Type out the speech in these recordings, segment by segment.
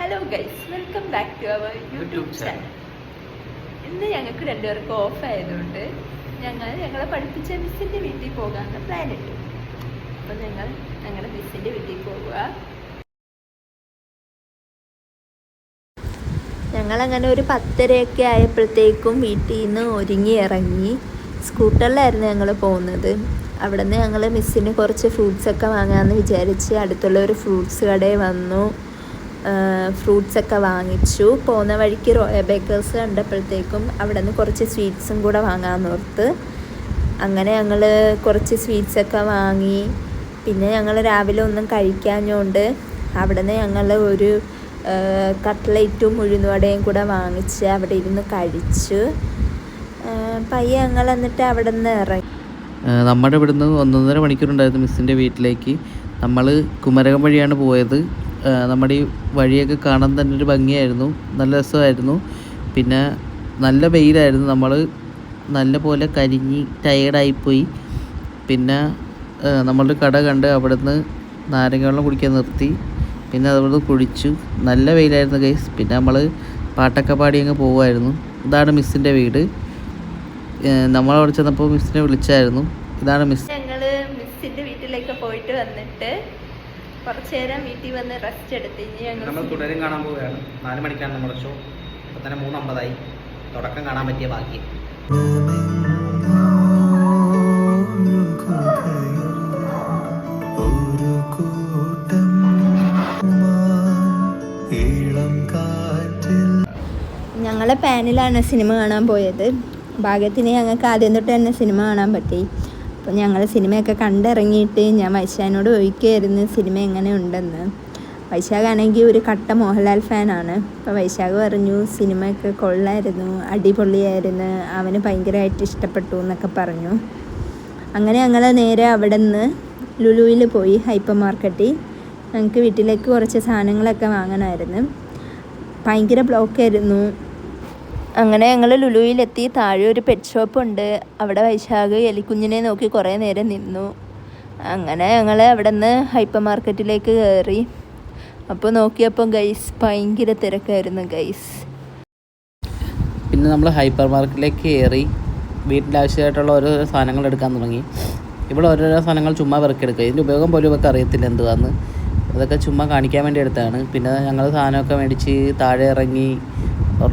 Hello guys, welcome back to our YouTube channel. ഇന്ന് ഞങ്ങൾക്ക് രണ്ടുപേർക്ക് ഓഫ് ആയതുകൊണ്ട് ഞങ്ങളെ പഠിപ്പിച്ച മിസ്സിൻ്റെ വീട്ടിൽ പോകാമെന്ന് പ്ലാൻ ഇട്ടു. അപ്പം ഞങ്ങളുടെ മിസ്സിൻ്റെ വീട്ടിൽ പോവുക. ഞങ്ങളങ്ങനെ ഒരു 10:30 ആയപ്പോഴത്തേക്കും വീട്ടിൽ നിന്ന് ഒരുങ്ങി ഇറങ്ങി. സ്കൂട്ടറിലായിരുന്നു ഞങ്ങൾ പോകുന്നത്. അവിടെ നിന്ന് ഞങ്ങൾ മിസ്സിന് കുറച്ച് ഫ്രൂട്ട്സൊക്കെ വാങ്ങാമെന്ന് വിചാരിച്ച് അടുത്തുള്ള ഒരു ഫ്രൂട്ട്സ് കടയിൽ വന്നു. ഫ്രൂട്ട്സൊക്കെ വാങ്ങിച്ചു. പോകുന്ന വഴിക്ക് റോയൽ ബേക്കേഴ്സ് കണ്ടപ്പോഴത്തേക്കും അവിടെ നിന്ന് കുറച്ച് സ്വീറ്റ്സും കൂടെ വാങ്ങാമെന്ന് ഓർത്ത് അങ്ങനെ ഞങ്ങൾ കുറച്ച് സ്വീറ്റ്സൊക്കെ വാങ്ങി. പിന്നെ ഞങ്ങൾ രാവിലെ ഒന്നും കഴിക്കാഞ്ഞുകൊണ്ട് അവിടെ നിന്ന് ഞങ്ങൾ ഒരു കട്ട്ലേറ്റും ഉഴുന്നുവടയും കൂടെ വാങ്ങിച്ച് അവിടെ ഇരുന്ന് കഴിച്ചു. പയ്യെ ഞങ്ങൾ എന്നിട്ട് അവിടെ നിന്ന് ഇറങ്ങി. നമ്മുടെ ഇവിടുന്ന് 1.5 മണിക്കൂറുണ്ടായിരുന്നു മിസ്സിൻ്റെ വീട്ടിലേക്ക്. നമ്മൾ കുമരകം വഴിയാണ് പോയത്. നമ്മുടെ ഈ വഴിയൊക്കെ കാണാൻ തന്നെ ഒരു ഭംഗിയായിരുന്നു, നല്ല രസമായിരുന്നു. പിന്നെ നല്ല വെയിലായിരുന്നു. നമ്മൾ നല്ല പോലെ കരിഞ്ഞ് ടയേർഡായിപ്പോയി. പിന്നെ നമ്മളൊരു കട കണ്ട് അവിടെ നിന്ന് നാരങ്ങ വെള്ളം കുടിക്കാൻ നിർത്തി. പിന്നെ അതുപോലെ കുടിച്ചു. നല്ല വെയിലായിരുന്നു ഗൈസ്. പിന്നെ നമ്മൾ പാട്ടൊക്കെ പാടി അങ്ങ് പോകുമായിരുന്നു. ഇതാണ് മിസ്സിൻ്റെ വീട്. നമ്മളവിടെ ചെന്നപ്പോൾ മിസ്സിനെ വിളിച്ചായിരുന്നു. ഇതാണ് മിസ്. ഞങ്ങൾ മിസ്സിൻ്റെ വീട്ടിലേക്ക് പോയിട്ട് വന്നിട്ട് കുറച്ച് നേരം വീട്ടിൽ വന്ന് റെസ്റ്റ് എടുത്ത് നമ്മൾ തുടരും കാണാൻ പോവുകയാണ്. 4 മണിക്കാണ് നമ്മുടെ ഷോ. ഇപ്പം തന്നെ 3:50 തുടക്കം കാണാൻ പറ്റിയ ഭാഗ്യം. ഞങ്ങളെ പാനിലാണ് സിനിമ കാണാൻ പോയത്. ഭാഗ്യത്തിന് ഞങ്ങൾക്ക് ആദ്യം തൊട്ട് തന്നെ സിനിമ കാണാൻ പറ്റി. അപ്പോൾ ഞങ്ങൾ സിനിമയൊക്കെ കണ്ടിറങ്ങിയിട്ട് ഞാൻ വൈശാഖിനോട് ചോദിക്കുകയായിരുന്നു സിനിമ എങ്ങനെ ഉണ്ടെന്ന്. വൈശാഖാണെങ്കിൽ ഒരു കട്ട മോഹൻലാൽ ഫാനാണ്. അപ്പോൾ വൈശാഖ് പറഞ്ഞു സിനിമയൊക്കെ കൊള്ളായിരുന്നു, അടിപൊളിയായിരുന്നു, അവന് ഭയങ്കരമായിട്ട് ഇഷ്ടപ്പെട്ടു എന്നൊക്കെ പറഞ്ഞു. അങ്ങനെ ഞങ്ങൾ നേരെ അവിടെ നിന്ന് ലുലുവിൽ പോയി, ഹൈപ്പർ മാർക്കറ്റിൽ. ഞങ്ങൾക്ക് വീട്ടിലേക്ക് കുറച്ച് സാധനങ്ങളൊക്കെ വാങ്ങണമായിരുന്നു. ഭയങ്കര ബ്ലോക്കായിരുന്നു. അങ്ങനെ ഞങ്ങൾ ലുലുവിലെത്തി. താഴെ ഒരു പെറ്റ് ഷോപ്പ് ഉണ്ട്. അവിടെ വൈശാഖ് എലിക്കുഞ്ഞിനെ നോക്കി കുറേ നേരം നിന്നു. അങ്ങനെ ഞങ്ങൾ അവിടെ നിന്ന് ഹൈപ്പർ മാർക്കറ്റിലേക്ക് കയറി. അപ്പോൾ നോക്കിയപ്പോൾ ഗൈസ് ഭയങ്കര തിരക്കായിരുന്നു ഗൈസ്. പിന്നെ നമ്മൾ ഹൈപ്പർ മാർക്കറ്റിലേക്ക് കയറി വീട്ടിൻ്റെ ആവശ്യമായിട്ടുള്ള ഓരോരോ സാധനങ്ങൾ എടുക്കാൻ തുടങ്ങി. ഇവിടെ ഓരോരോ സാധനങ്ങൾ ചുമ്മാ പെറുക്കിയെടുക്കുക. ഇതിൻ്റെ ഉപയോഗം പോലും ഇവർക്ക് അറിയത്തില്ല എന്തുവാന്ന്. അതൊക്കെ ചുമ്മാ കാണിക്കാൻ വേണ്ടി എടുത്തതാണ്. പിന്നെ ഞങ്ങൾ സാധനമൊക്കെ മേടിച്ച് താഴെ ഇറങ്ങി.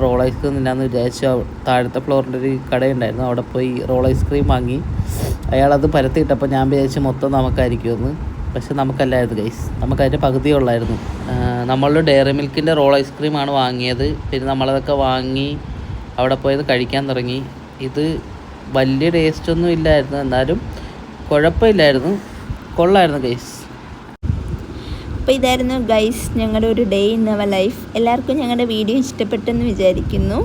റോൾ ഐസ്ക്രീം ഇല്ലാന്ന് വിചാരിച്ചു. താഴത്തെ ഫ്ലോറിൻ്റെ ഒരു കടയുണ്ടായിരുന്നു, അവിടെ പോയി റോൾ ഐസ്ക്രീം വാങ്ങി. അയാളത് പരത്തിയിട്ടപ്പോൾ ഞാൻ വിചാരിച്ചു മൊത്തം നമുക്കായിരിക്കുമെന്ന്. പക്ഷെ നമുക്കല്ലായിരുന്നു ഗൈസ്, നമുക്കതിൻ്റെ പകുതിയേ ഉള്ളായിരുന്നു. നമ്മൾ ഡയറി മിൽക്കിൻ്റെ റോൾ ഐസ്ക്രീമാണ് വാങ്ങിയത്. പിന്നെ നമ്മളതൊക്കെ വാങ്ങി അവിടെ പോയത് കഴിക്കാൻ തുടങ്ങി. ഇത് വലിയ ടേസ്റ്റൊന്നും ഇല്ലായിരുന്നു, എന്നാലും കുഴപ്പമില്ലായിരുന്നു, കൊള്ളായിരുന്നു ഗൈസ്. അപ്പോൾ ഇതായിരുന്നു ഗൈസ് ഞങ്ങളുടെ ഒരു ഡേ ഇൻ അവർ ലൈഫ്. എല്ലാവർക്കും ഞങ്ങളുടെ വീഡിയോ ഇഷ്ടപ്പെട്ടെന്ന് വിചാരിക്കുന്നു.